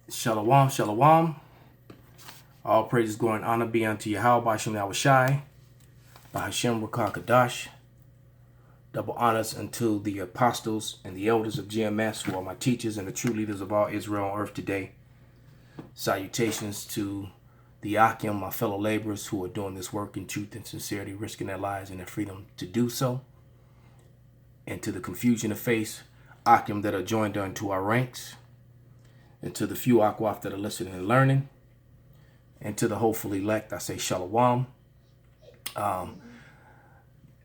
Shalom, shalom. All praises, glory, and honor be unto Yahweh, Bashem Yahushai, by Hashem Rakakadash. Double honors unto the apostles and the elders of GMS, who are my teachers and the true leaders of all Israel on earth today. Salutations to the Akim, my fellow laborers who are doing this work in truth and sincerity, risking their lives and their freedom to do so. And to the confusion of faith, Akim that are joined unto our ranks. And to the few Akwaf that are listening and learning. And to the hopeful elect, I say shalom.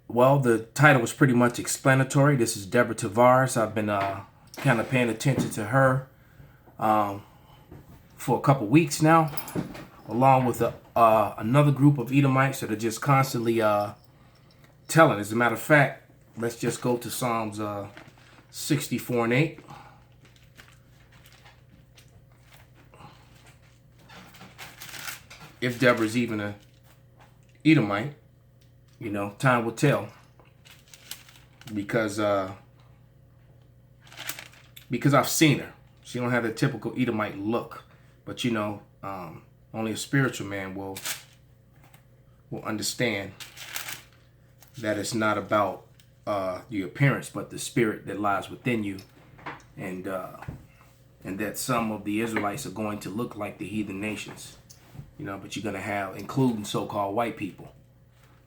Well, the title was pretty much explanatory. This is Deborah Tavares. I've been kind of paying attention to her for a couple weeks now, along with another group of Edomites that are just constantly telling. As a matter of fact, let's just go to Psalms 64 and 8. If Deborah's even a Edomite, you know, time will tell. Because I've seen her. She don't have the typical Edomite look. But you know, only a spiritual man will understand that it's not about the appearance, but the spirit that lies within you. And that some of the Israelites are going to look like the heathen nations. You know, but you're going to have, including so-called white people,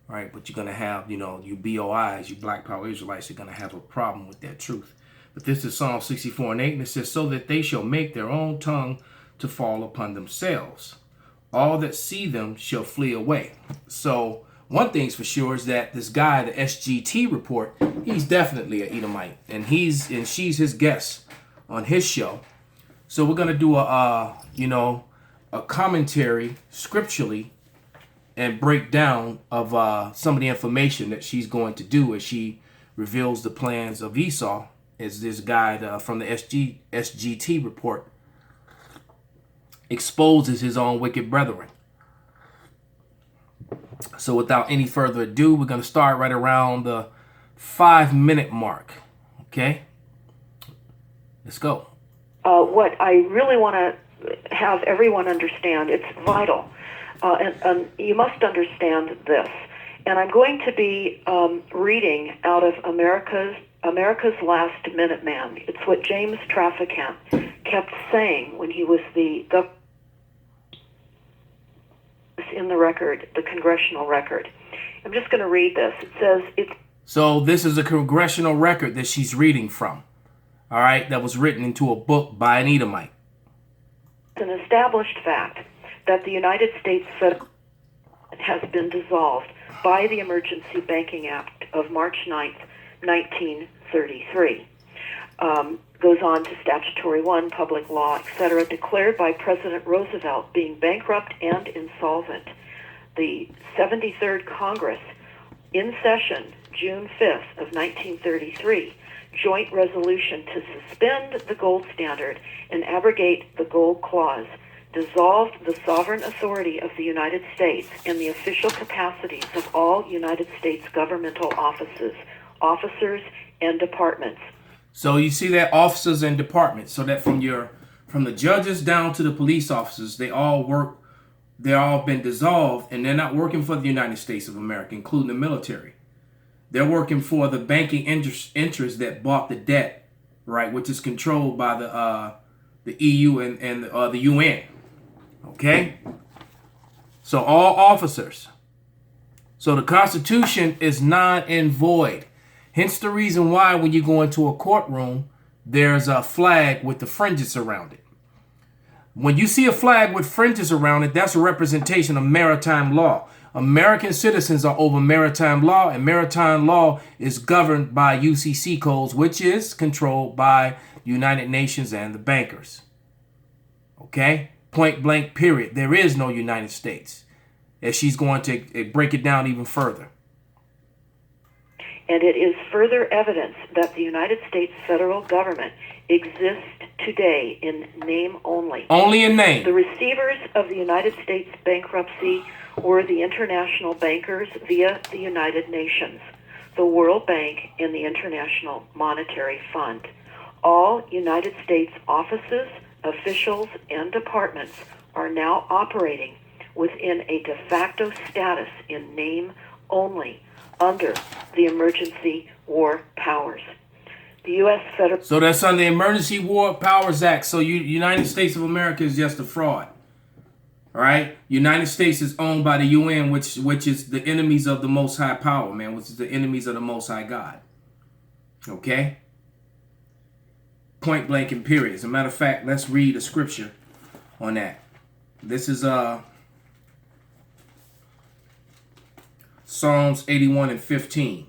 right? But you're going to have, you know, you BOIs, you Black Power Israelites are going to have a problem with that truth. But this is Psalm 64 and 8, and it says, so that they shall make their own tongue to fall upon themselves. All that see them shall flee away. So one thing's for sure is that this guy, the SGT report, he's definitely an Edomite, and she's his guest on his show. So we're going to do a commentary scripturally and breakdown of some of the information that she's going to do as she reveals the plans of Esau, as this guy from the SGT report exposes his own wicked brethren. So without any further ado, we're going to start right around the 5-minute mark. Okay? Let's go. What I really want to have everyone understand, it's vital, and you must understand this. And I'm going to be reading out of America's Last Minuteman. It's what James Traficant kept saying when he was in the record, the congressional record. I'm just going to read this. It says, So this is a congressional record that she's reading from. All right, that was written into a book by an Edomite. It's an established fact that the United States Federal has been dissolved by the Emergency Banking Act of March 9th, 1933. Goes on to Statutory 1, Public Law, etc., declared by President Roosevelt being bankrupt and insolvent. The 73rd Congress, in session June 5th of 1933, joint resolution to suspend the gold standard and abrogate the gold clause, dissolved the sovereign authority of the United States and the official capacities of all United States governmental officers, and departments. So you see that, officers and departments, so that from the judges down to the police officers, they all been dissolved, and they're not working for the United States of America, including the military. They're working for the banking interests that bought the debt, right, which is controlled by the EU and the UN. Okay? So all officers. So the Constitution is non and void. Hence the reason why when you go into a courtroom, there's a flag with the fringes around it. When you see a flag with fringes around it, that's a representation of maritime law. American citizens are over maritime law, and maritime law is governed by UCC codes, which is controlled by the United Nations and the bankers. Okay? Point blank, period. There is no United States. As she's going to break it down even further. And it is further evidence that the United States federal government exists today in name only. Only in name. The receivers of the United States bankruptcy were the international bankers via the United Nations, the World Bank, and the International Monetary Fund. All United States offices, officials and departments are now operating within a de facto status in name only under the Emergency War Powers. The U.S. federal... So that's on the Emergency War Powers Act. So United States of America is just a fraud. All right? United States is owned by the UN, which is the enemies of the Most High Power, man, which is the enemies of the Most High God. Okay? Point blank and period. As a matter of fact, let's read a scripture on that. This is Psalms 81 and 15.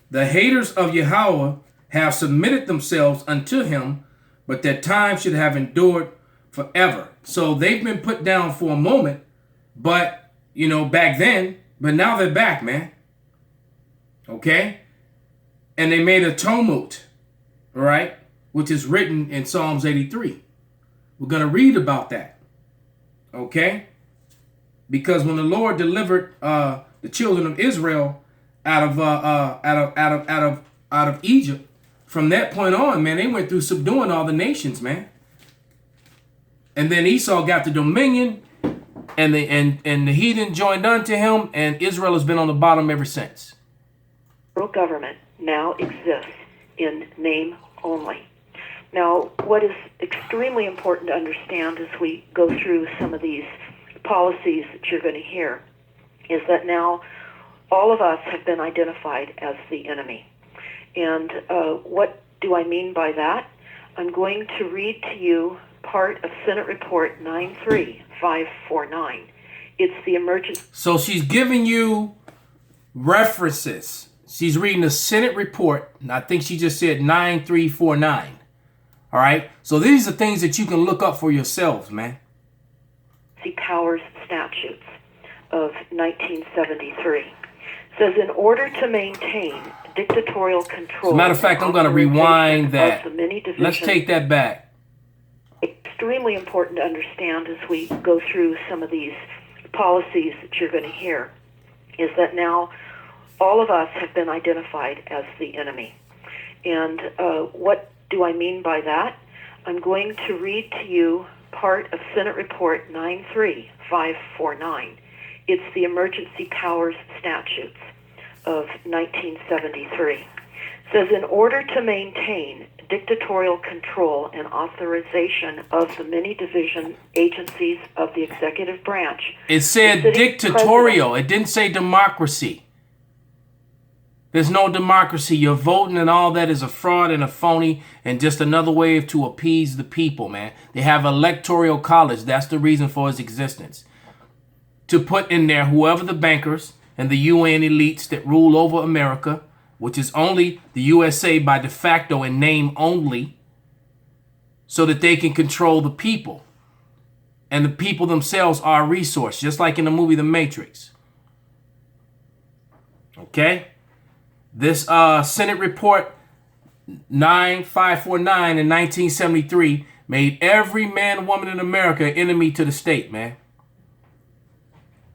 The haters of Yahweh have submitted themselves unto him, but their time should have endured forever. So they've been put down for a moment, but, back then, but now they're back, man. Okay? And they made a tumult, all right, which is written in Psalms 83. We're going to read about that. Okay? Because when the Lord delivered the children of Israel out of Egypt, from that point on, man, they went through subduing all the nations, man. And then Esau got the dominion, and the heathen joined unto him, and Israel has been on the bottom ever since. Federal government now exists in name only. Now, what is extremely important to understand as we go through some of these policies that you're going to hear is that now all of us have been identified as the enemy. And what do I mean by that? I'm going to read to you part of Senate Report 93549. It's the emergency. So she's giving you references. She's reading the Senate report, and I think she just said 9349. All right? So these are things that you can look up for yourselves, man. Powers statutes of 1973. Says in order to maintain dictatorial control. As a matter of fact, I'm going to rewind that. Let's take that back. Extremely important to understand as we go through some of these policies that you're going to hear is that now all of us have been identified as the enemy. And what do I mean by that? I'm going to read to you part of Senate Report 93549. It's the Emergency Powers Statutes of 1973. It says in order to maintain dictatorial control and authorization of the many division agencies of the executive branch. It said dictatorial. It didn't say democracy. There's no democracy. You're voting and all that is a fraud and a phony and just another way to appease the people, man. They have electoral college. That's the reason for its existence. To put in there whoever the bankers and the UN elites that rule over America, which is only the USA by de facto in name only, so that they can control the people. And the people themselves are a resource, just like in the movie The Matrix. Okay? This Senate Report 9549 in 1973 made every man and woman in America an enemy to the state, man.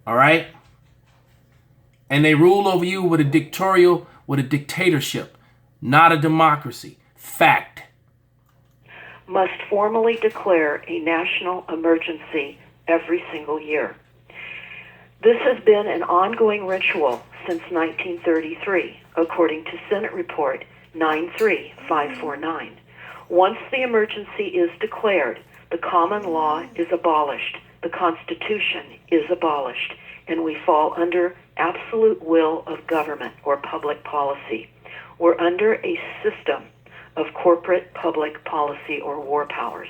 All right? And they rule over you with a dictatorship, not a democracy. Fact. Must formally declare a national emergency every single year. This has been an ongoing ritual since 1933, according to Senate Report 93549. Once the emergency is declared, the common law is abolished, the Constitution is abolished, and we fall under absolute will of government or public policy. We're under a system of corporate public policy or war powers.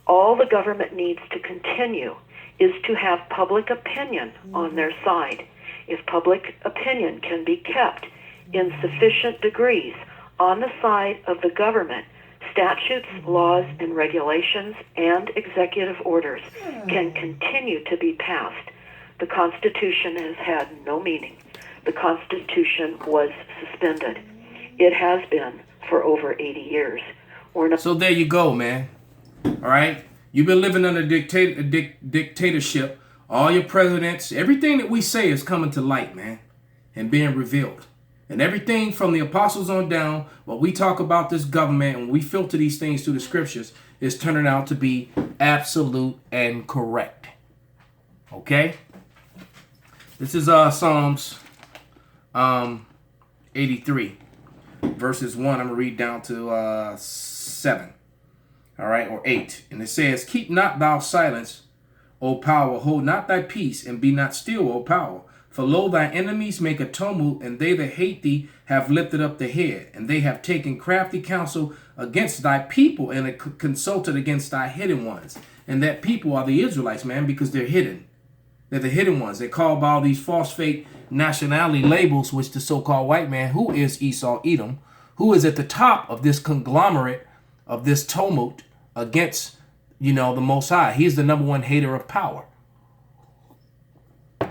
All the government needs to continue is to have public opinion on their side. If public opinion can be kept in sufficient degrees on the side of the government, statutes, laws, and regulations, and executive orders can continue to be passed. The Constitution has had no meaning. The Constitution was suspended. It has been for over 80 years. So there you go, man. All right? You've been living under dictatorship. All your presidents, everything that we say is coming to light, man, and being revealed. And everything from the apostles on down, what we talk about this government and we filter these things through the scriptures, is turning out to be absolute and correct. Okay? This is Psalms 83, verses 1. I'm going to read down to 7. All right, or 8. And it says, keep not thou silence, O power, hold not thy peace, and be not still, O power. For lo, thy enemies make a tumult, and they that hate thee have lifted up the head, and they have taken crafty counsel against thy people, and consulted against thy hidden ones. And that people are the Israelites, man, because they're hidden. They're the hidden ones. They're called by all these false fake nationality labels, which the so-called white man, who is Esau, Edom, who is at the top of this conglomerate of this tumult against, the Most High. He's the number one hater of power.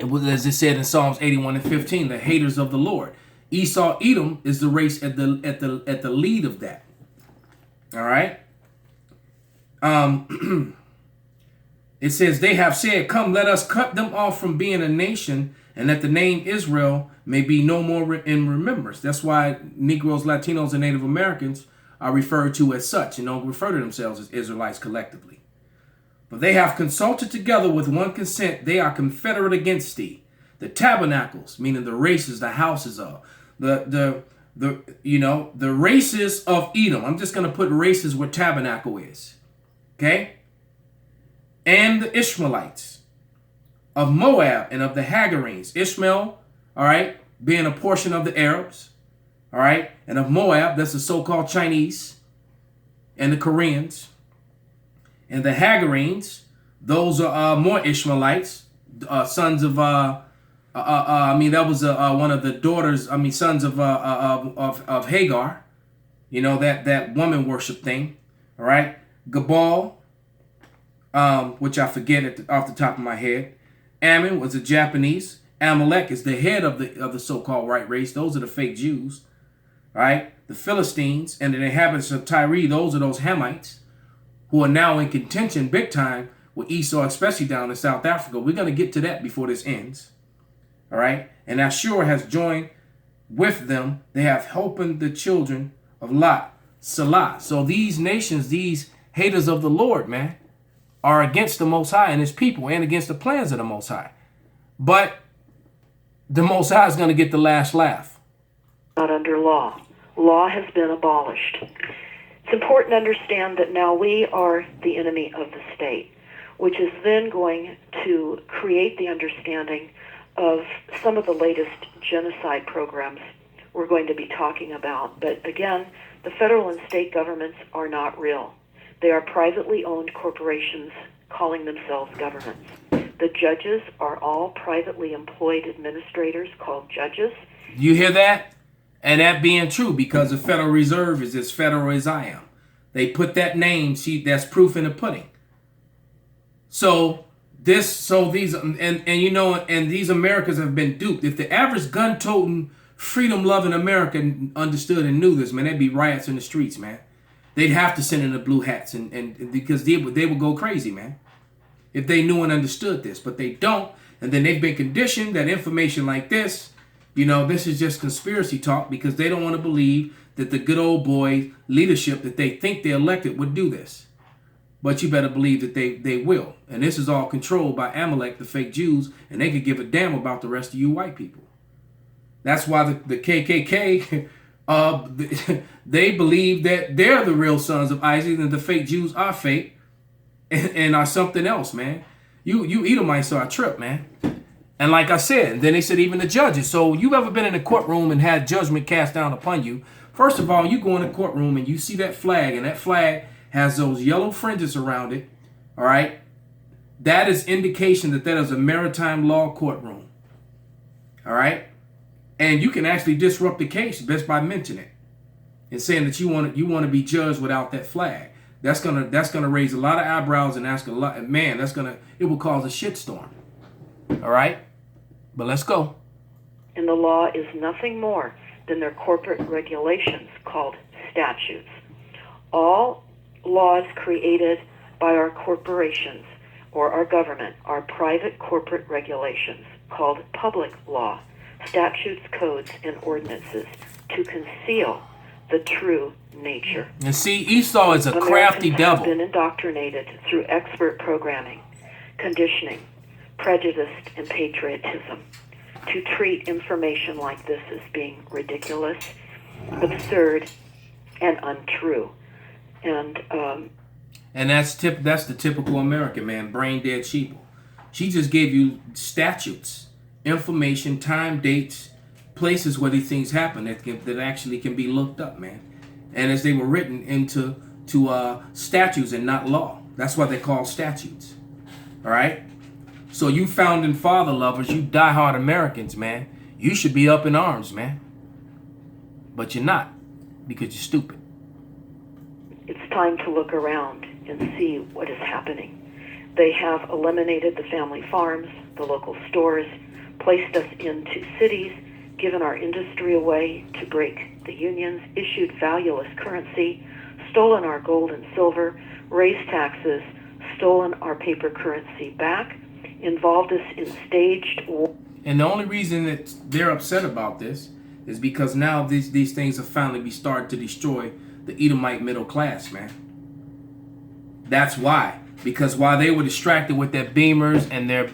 It was, as it said in Psalms 81 and 15, the haters of the Lord. Esau, Edom is the race at the lead of that. All right. It says, they have said, come, let us cut them off from being a nation, and that the name Israel may be no more in remembrance. That's why Negroes, Latinos, and Native Americans are referred to as such, and don't refer to themselves as Israelites collectively. But they have consulted together with one consent. They are confederate against thee. The tabernacles, meaning the races, the houses of the races of Edom. I'm just going to put races where tabernacle is. Okay. And the Ishmaelites of Moab and of the Hagarenes. Ishmael, all right, being a portion of the Arabs. All right. And of Moab, that's the so-called Chinese and the Koreans. And the Hagarenes, those are more Ishmaelites, sons of, that was one of the daughters, sons of Hagar, that woman worship thing. All right. Gabal, which I forget off the top of my head. Ammon was a Japanese. Amalek is the head of the so-called white race. Those are the fake Jews. Right? The Philistines and the inhabitants of Tyre, those are those Hamites who are now in contention big time with Esau, especially down in South Africa. We're going to get to that before this ends. All right? And Ashur has joined with them. They have helped the children of Lot, Salah. So these nations, these haters of the Lord, man, are against the Most High and his people and against the plans of the Most High. But the Most High is going to get the last laugh. Not under law. Law has been abolished. It's important to understand that now we are the enemy of the state, which is then going to create the understanding of some of the latest genocide programs we're going to be talking about. But again, the federal and state governments are not real. They are privately owned corporations calling themselves governments. The judges are all privately employed administrators called judges. You hear that? And that being true, because the Federal Reserve is as federal as I am. They put that name, see, that's proof in the pudding. So these Americans have been duped. If the average gun-toting, freedom-loving American understood and knew this, man, there'd be riots in the streets, man. They'd have to send in the blue hats, and because they would go crazy, man, if they knew and understood this. But they don't, and then they've been conditioned that information like this, this is just conspiracy talk, because they don't want to believe that the good old boy leadership that they think they elected would do this. But you better believe that they will. And this is all controlled by Amalek, the fake Jews, and they could give a damn about the rest of you white people. That's why the KKK, they believe that they're the real sons of Isaac and the fake Jews are fake and are something else, man. You Edomites are a trip, man. And like I said, then they said even the judges. So you've ever been in a courtroom and had judgment cast down upon you? First of all, you go in a courtroom and you see that flag, and that flag has those yellow fringes around it. All right. That is indication that is a maritime law courtroom. All right. And you can actually disrupt the case just by mentioning it and saying that you want to be judged without that flag. That's gonna raise a lot of eyebrows and ask a lot. Man, it will cause a shitstorm. All right. But let's go. And the law is nothing more than their corporate regulations called statutes. All laws created by our corporations or our government are private corporate regulations called public law, statutes, codes, and ordinances to conceal the true nature. And see, Esau is a crafty Americans devil. have been indoctrinated through expert programming, conditioning, prejudice, and patriotism to treat information like this as being ridiculous, absurd, and untrue. And that's the typical American, man, brain dead sheeple. She just gave you statutes, information, time, dates, places where these things happen that actually can be looked up, man. And as they were written into statutes and not law. That's why they're called statutes. All right? So you founding father lovers, you diehard Americans, man, you should be up in arms, man. But you're not, because you're stupid. It's time to look around and see what is happening. They have eliminated the family farms, the local stores, placed us into cities, given our industry away to break the unions, issued valueless currency, stolen our gold and silver, raised taxes, stolen our paper currency back, involved us in staged war. And the only reason that they're upset about this is because now these things have finally started to destroy the Edomite middle class, man. That's why. Because while they were distracted with their beamers and their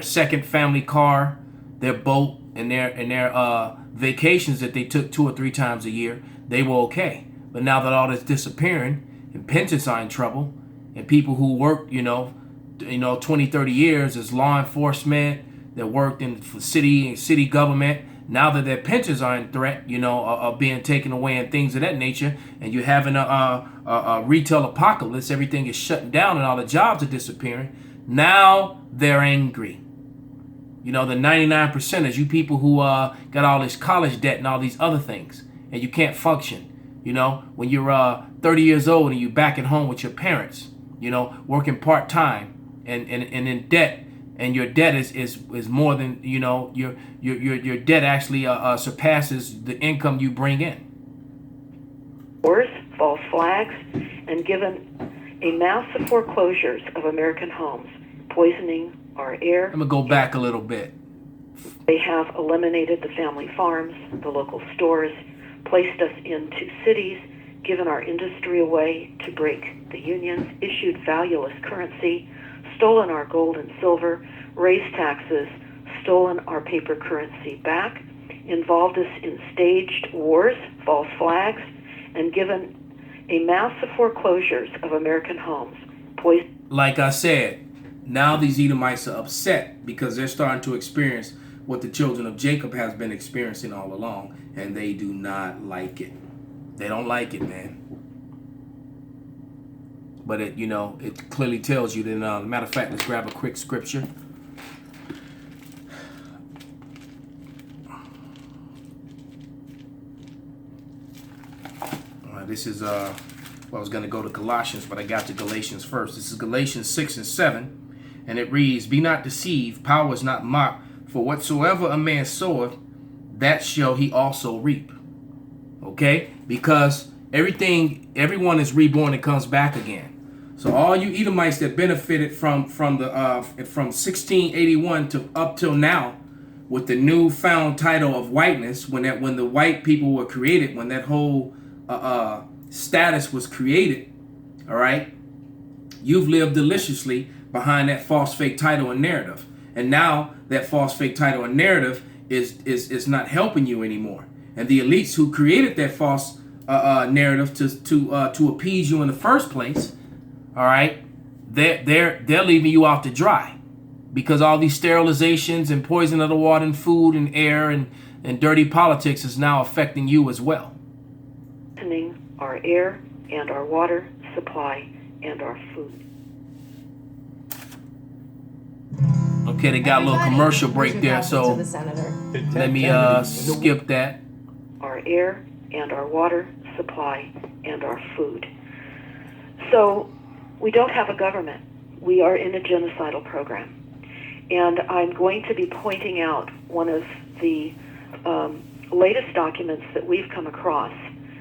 second family car, their boat, and their vacations that they took 2 or 3 times a year, they were okay. But now that all that's disappearing and pensions are in trouble, and people who worked, 20, 30 years as law enforcement, that worked in the city government, now that their pensions are in threat, are being taken away and things of that nature, and you're having a retail apocalypse, everything is shutting down and all the jobs are disappearing. Now they're angry. The 99%ers, you people who got all this college debt and all these other things, and you can't function. When you're 30 years old and you're back at home with your parents, working part-time and in debt, and your debt is more than, your debt actually surpasses the income you bring in. Wars, false flags, and given a mass of foreclosures of American homes, poisoning our air. I'm going to go back a little bit. They have eliminated the family farms, the local stores, placed us into cities, given our industry away to break the unions, issued valueless currency, stolen our gold and silver, raised taxes, stolen our paper currency back, involved us in staged wars, false flags, and given a mass of foreclosures of American homes. Like I said, now these Edomites are upset because they're starting to experience what the children of Jacob has been experiencing all along, and they do not like it. They don't like it, man. But it clearly tells you that, matter of fact, let's grab a quick scripture. This is, I was going to go to Colossians, but I got to Galatians first. This is Galatians 6 and 7, and it reads, "Be not deceived, power is not mocked, for whatsoever a man soweth, that shall he also reap." Okay? Because everyone is reborn and comes back again. So all you Edomites that benefited from 1681 to up till now, with the newfound title of whiteness, when the white people were created, when that whole status was created, all right, you've lived deliciously behind that false fake title and narrative, and now that false fake title and narrative is not helping you anymore. And the elites who created that false narrative to appease you in the first place, all right, they're leaving you out to dry, because all these sterilizations and poison of the water and food and air and dirty politics is now affecting you as well. Our air and our water supply and our food. Okay, they got a little commercial break there, so let me skip that. Our air and our water supply and our food. So we don't have a government. We are in a genocidal program. And I'm going to be pointing out one of the latest documents that we've come across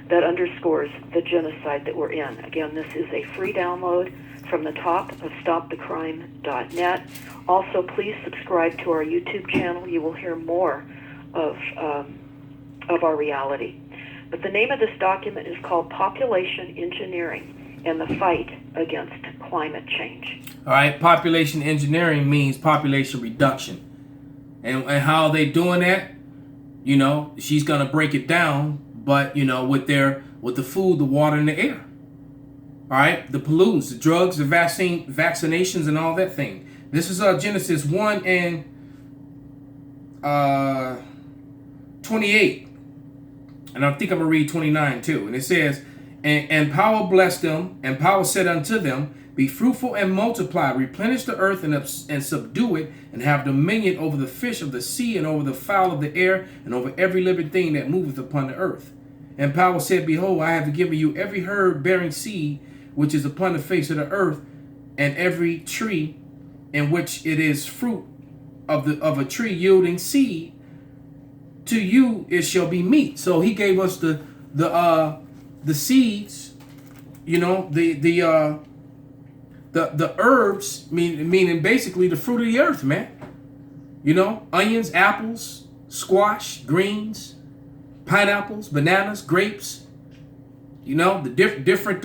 that underscores the genocide that we're in. Again, this is a free download from the top of stopthecrime.net. Also, please subscribe to our YouTube channel. You will hear more of of our reality. But the name of this document is called Population Engineering and the Fight Against Climate Change. All right, population engineering means population reduction. And how are they doing that? You know, she's going to break it down, but, you know, with the food, the water, and the air. All right, the pollutants, the drugs, the vaccinations, and all that thing. This is Genesis 1 and 28. And I think I'm going to read 29 too. And it says, and power blessed them, and power said unto them, be fruitful and multiply, replenish the earth and subdue it, and have dominion over the fish of the sea, and over the fowl of the air, and over every living thing that moveth upon the earth. And power said, behold, I have given you every herb bearing seed, which is upon the face of the earth, and every tree in which it is fruit of a tree yielding seed. To you it shall be meat. So he gave us the seeds, you know, the herbs, meaning basically the fruit of the earth, man. You know, onions, apples, squash, greens, pineapples, bananas, grapes. You know, the different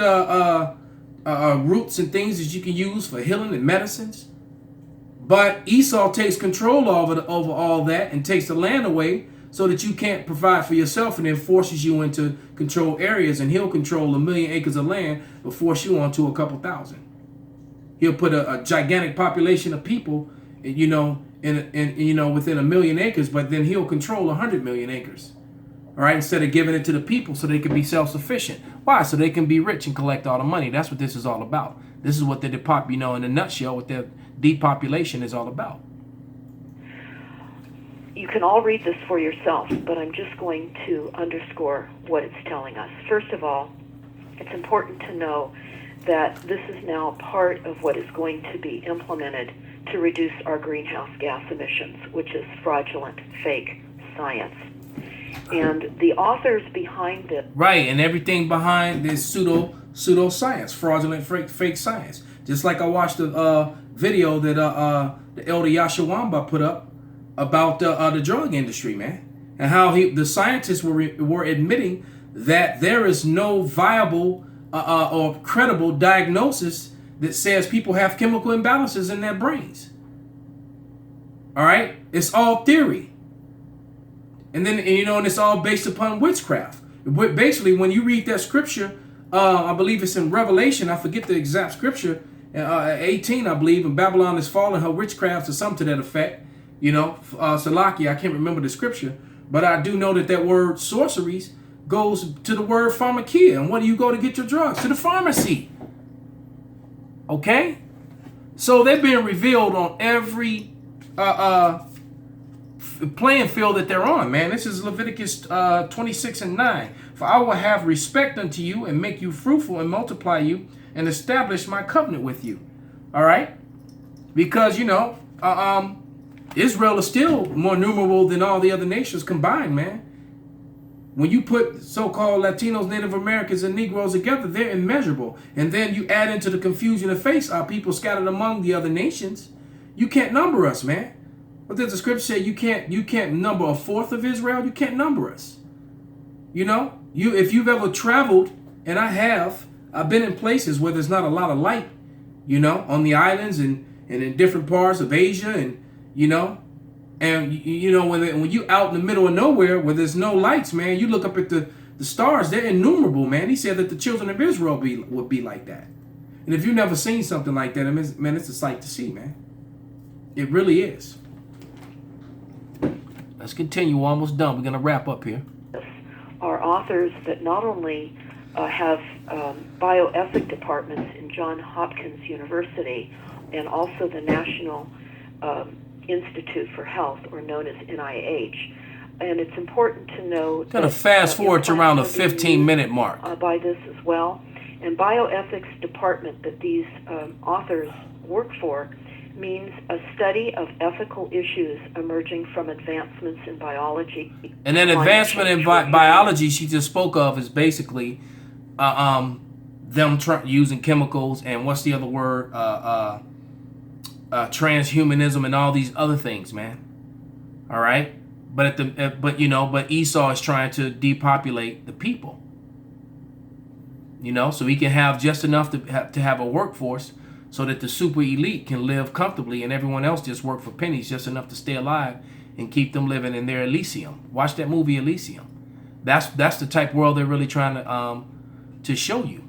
roots and things that you can use for healing and medicines. But Esau takes control over all that and takes the land away, so that you can't provide for yourself, and then forces you into controlled areas, and he'll control 1 million acres of land but force you onto a couple thousand. He'll put a gigantic population of people, you know, within 1 million acres, but then he'll control 100 million acres. All right, instead of giving it to the people so they can be self-sufficient. Why? So they can be rich and collect all the money. That's what this is all about. This is what the in a nutshell, what the depopulation is all about. You can all read this for yourself, but I'm just going to underscore what it's telling us. First of all, it's important to know that this is now part of what is going to be implemented to reduce our greenhouse gas emissions, which is fraudulent, fake science. And the authors behind it... Right, and everything behind this pseudo-science, fraudulent, fake science. Just like I watched a video that the elder Yashawamba put up about the drug industry, man, and how the scientists were admitting that there is no viable or credible diagnosis that says people have chemical imbalances in their brains. All right, it's all theory, and it's all based upon witchcraft. Basically, when you read that scripture, I believe it's in Revelation. I forget the exact scripture. 18, I believe, and Babylon is fallen, her witchcraft, or something to that effect. You know, Salaki, I can't remember the scripture, but I do know that word sorceries goes to the word pharmakia. And what do you go to get your drugs? To the pharmacy. Okay? So they're being revealed on every playing field that they're on, man. This is Leviticus 26 and 9. For I will have respect unto you and make you fruitful and multiply you and establish my covenant with you. All right? Because, you know, Israel is still more numerable than all the other nations combined, man. When you put so-called Latinos, Native Americans, and Negroes together, they're immeasurable. And then you add into the confusion and face our people scattered among the other nations. You can't number us, man. What does the scripture say? You can't number a fourth of Israel. You can't number us. You know, if you've ever traveled, and I have, I've been in places where there's not a lot of light, you know, on the islands and in different parts of Asia, and you know, when you out in the middle of nowhere where there's no lights, man, you look up at the stars, they're innumerable, man. He said that the children of Israel would be like that. And if you've never seen something like that, man, it's a sight to see, man. It really is. Let's continue. We're almost done. We're going to wrap up here. Are authors that not only have bioethic departments in Johns Hopkins University and also the National Institute for Health, or known as NIH. And it's important to know... Going to fast forward to around the 15-minute mark. By this as well. And bioethics department that these authors work for means a study of ethical issues emerging from advancements in biology. And then advancement in biology she just spoke of is basically them using chemicals, and what's the other word? Transhumanism and all these other things, man. All right? But Esau is trying to depopulate the people. So he can have just enough to have a workforce so that the super elite can live comfortably and everyone else just work for pennies, just enough to stay alive and keep them living in their Elysium. Watch that movie Elysium. That's the type of world they're really trying to show you.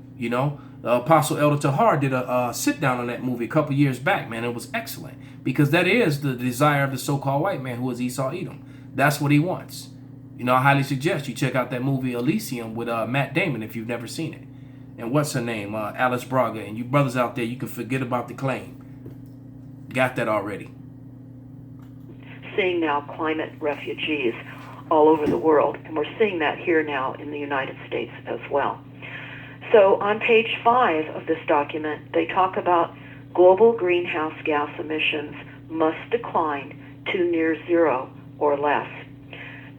Apostle Elder Tahar did a sit down on that movie a couple years back, man. It was excellent because that is the desire of the so-called white man who is Esau Edom. That's what he wants. I highly suggest you check out that movie Elysium with Matt Damon if you've never seen it. And what's her name? Alice Braga. And you brothers out there, you can forget about the claim. Got that already. Seeing now climate refugees all over the world, and we're seeing that here now in the United States as well. So on page 5 of this document, they talk about global greenhouse gas emissions must decline to near zero or less.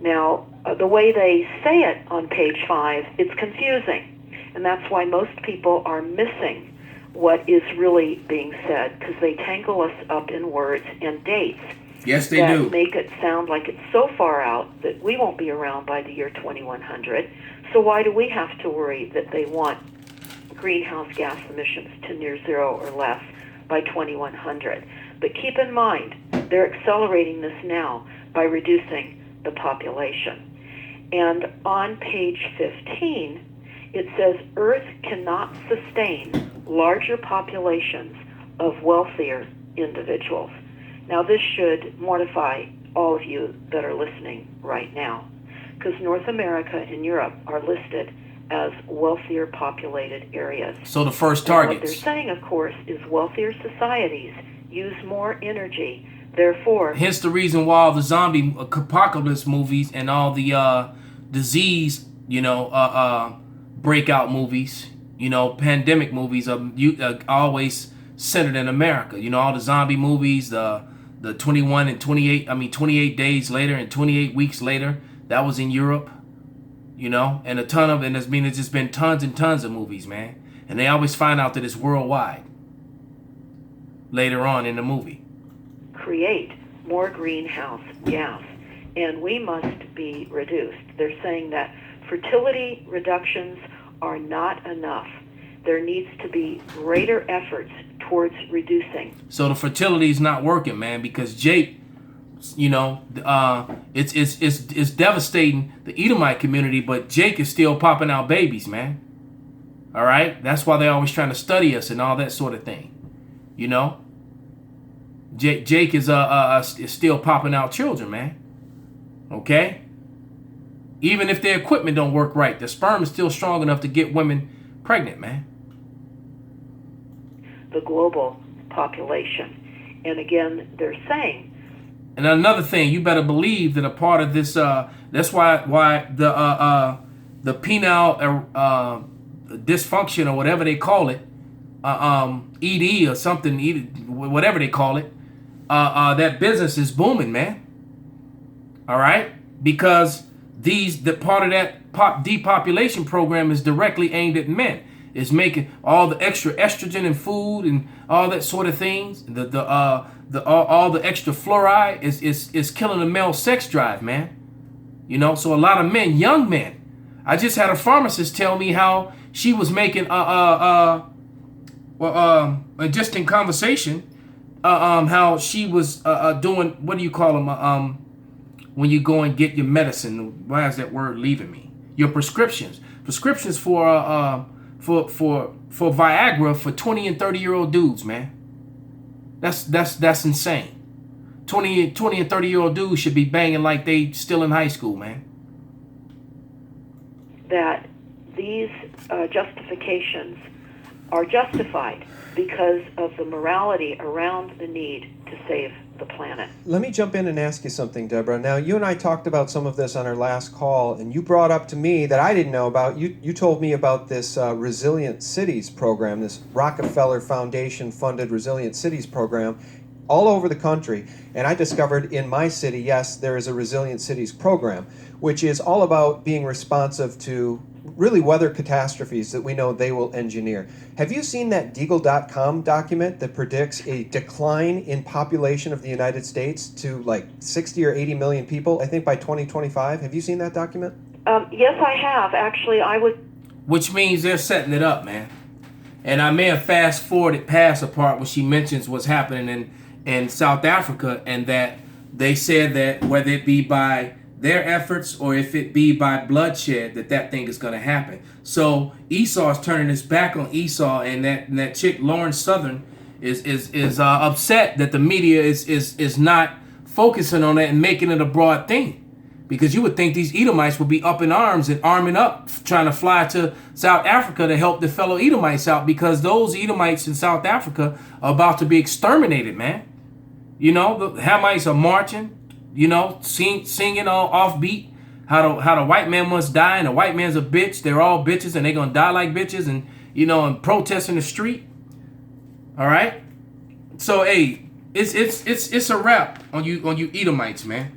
Now, the way they say it on page 5, it's confusing. And that's why most people are missing what is really being said, because they tangle us up in words and dates. Yes, they do. Make it sound like it's so far out that we won't be around by the year 2100. So why do we have to worry that they want greenhouse gas emissions to near zero or less by 2100? But keep in mind, they're accelerating this now by reducing the population. And on page 15, it says Earth cannot sustain larger populations of wealthier individuals. Now, this should mortify all of you that are listening right now, because North America and Europe are listed as wealthier populated areas. So the first targets. What they're saying, of course, is wealthier societies use more energy. Therefore, hence the reason why all the zombie apocalypse movies and all the disease, breakout movies, pandemic movies are always centered in America. All the zombie movies, the 28 days later and 28 weeks later, that was in Europe, and it's just been tons and tons of movies, man. And they always find out that it's worldwide later on in the movie. Create more greenhouse gas, and we must be reduced. They're saying that fertility reductions are not enough. There needs to be greater efforts towards reducing. So the fertility is not working, man, because Jake, it's devastating the Edomite community, but Jake is still popping out babies, man. All right, that's why they're always trying to study us and all that sort of thing. Jake is still popping out children, man. Okay. Even if their equipment don't work right, the sperm is still strong enough to get women pregnant, man. The global population. And again, they're saying. And another thing, you better believe that a part of this, that's why the penile dysfunction or whatever they call it, ED or something, whatever they call it, that business is booming, man. All right, because the part of that depopulation program is directly aimed at men. It's making all the extra estrogen in food and all that sort of things. All the extra fluoride is killing the male sex drive, man. So a lot of men, young men. I just had a pharmacist tell me how she was making just in conversation, how she was doing, what do you call them? When you go and get your medicine, why is that word leaving me? Your prescriptions for Viagra for 20 and 30-year-old dudes, man. That's insane. 20 and 30-year-old dudes should be banging like they still in high school, man. That these justifications are justified because of the morality around the need to save the planet. Let me jump in and ask you something, Deborah. Now, you and I talked about some of this on our last call, and you brought up to me that I didn't know about. You told me about this Resilient Cities program, this Rockefeller Foundation-funded Resilient Cities program all over the country. And I discovered in my city, yes, there is a Resilient Cities program, which is all about being responsive to really weather catastrophes that we know they will engineer. Have you seen that Deagle.com document that predicts a decline in population of the United States to like 60 or 80 million people, I think by 2025? Have you seen that document? Yes, I have. Actually, I was. Which means they're setting it up, man. And I may have fast forwarded past the part where she mentions what's happening in South Africa, and that they said that whether it be by their efforts or if it be by bloodshed, that thing is going to happen. So Esau is turning his back on Esau, and that chick Lauren Southern is upset that the media is not focusing on that and making it a broad thing. Because you would think these Edomites would be up in arms and arming up, trying to fly to South Africa to help the fellow Edomites out, because those Edomites in South Africa are about to be exterminated, man. You know, the Hamites are marching, you know, singing all offbeat, how the white man must die, and the white man's a bitch. They're all bitches, and they're gonna die like bitches, and you know, and protest in the street. All right, so hey, it's a wrap on you Edomites, man.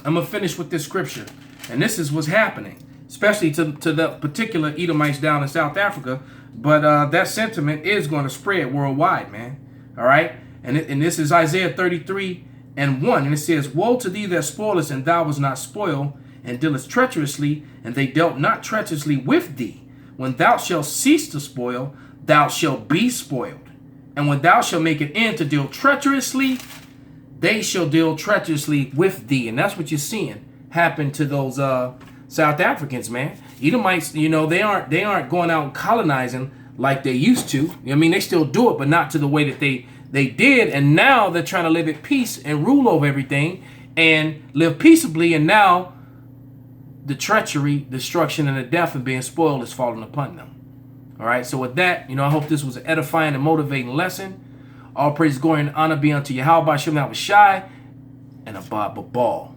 I'm going to finish with this scripture. And this is what's happening, especially to the particular Edomites down in South Africa. But that sentiment is going to spread worldwide, man. All right? And this is Isaiah 33:1. And it says, "Woe to thee that spoilest, and thou was not spoiled, and dealest treacherously, and they dealt not treacherously with thee. When thou shalt cease to spoil, thou shalt be spoiled. And when thou shalt make an end to deal treacherously, they shall deal treacherously with thee." And that's what you're seeing happen to those South Africans, man. Edomites, you know, they aren't going out and colonizing like they used to. I mean, they still do it, but not to the way that they did. And now they're trying to live at peace and rule over everything and live peaceably. And now the treachery, destruction, and the death of being spoiled is falling upon them. All right. So with that, you know, I hope this was an edifying and motivating lesson. All praise, glory, and honor be unto Yahweh Shem Shy and Abba Babal.